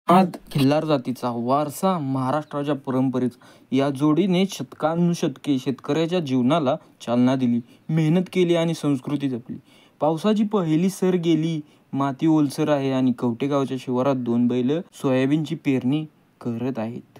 आज खिल्लार जातीचा वारसा महाराष्ट्राच्या परंपरेचा या जोडीने शतकानुशतके शेतकऱ्याच्या जीवनाला चालना दिली, मेहनत केली आणि संस्कृती जपली. पावसाची पहिली सर गेली, माती ओलसर आहे आणि कवटेगावच्या शिवारात 2 बैल सोयाबीनची पेरणी करत आहेत.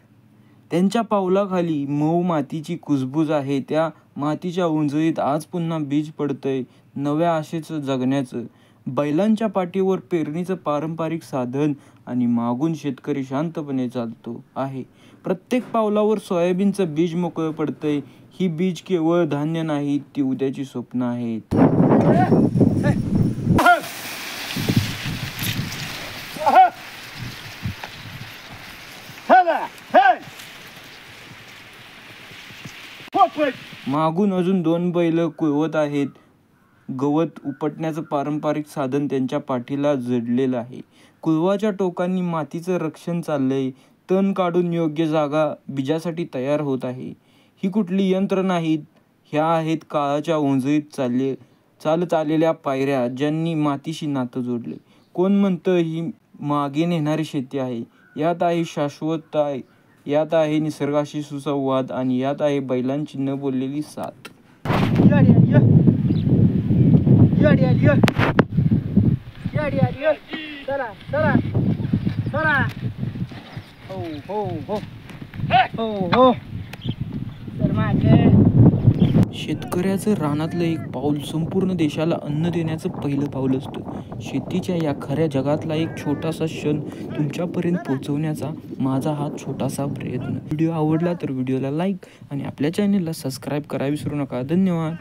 त्यांच्या पावलाखाली मऊ मातीची कुजबूज आहे. त्या मातीच्या उंजळीत आज पुन्हा बीज पडतंय नव्या आशेचं जगण्याचं. बैलांच्या पाठीवर पेरणीचं पारंपरिक साधन आणि मागून शेतकरी शांतपणे चालतो आहे. प्रत्येक पावलावर सोयाबीनचं बीज मोकळं पडतंय. ही बीज केवळ धान्य नाहीत, ती उद्याची स्वप्न आहेत. मागून अजून 2 बैल कुळवत आहेत. गवत उपटण्याचं पारंपरिक साधन त्यांच्या पाठीला जडलेलं आहे. कुळवाच्या टोकांनी मातीचं रक्षण चाललंय. तण काढून योग्य जागा बीजासाठी तयार होत आहे. ही कुठली यंत्र नाहीत, ह्या आहेत काळाच्या उंजळीत चालत आलेल्या पायऱ्या, ज्यांनी मातीशी नातं जोडले. कोण म्हणतं ही मागे नेणारी शेती आहे. यात आहे शाश्वतता, यात आहे निसर्गाशी सुसंवाद आणि यात आहे बैलांची न बोललेली साथ. शेतकऱ्याचं रानातलं एक पाऊल संपूर्ण देशाला अन्न देण्याचं पहिलं पाऊल असतं. शेतीच्या या खऱ्या जगातला एक छोटासा क्षण तुमच्यापर्यंत पोहोचवण्याचा माझा हा छोटासा प्रयत्न. व्हिडिओ आवडला तर व्हिडिओला लाईक आणि आपल्या चॅनेलला सबस्क्राईब करायला विसरू नका. धन्यवाद.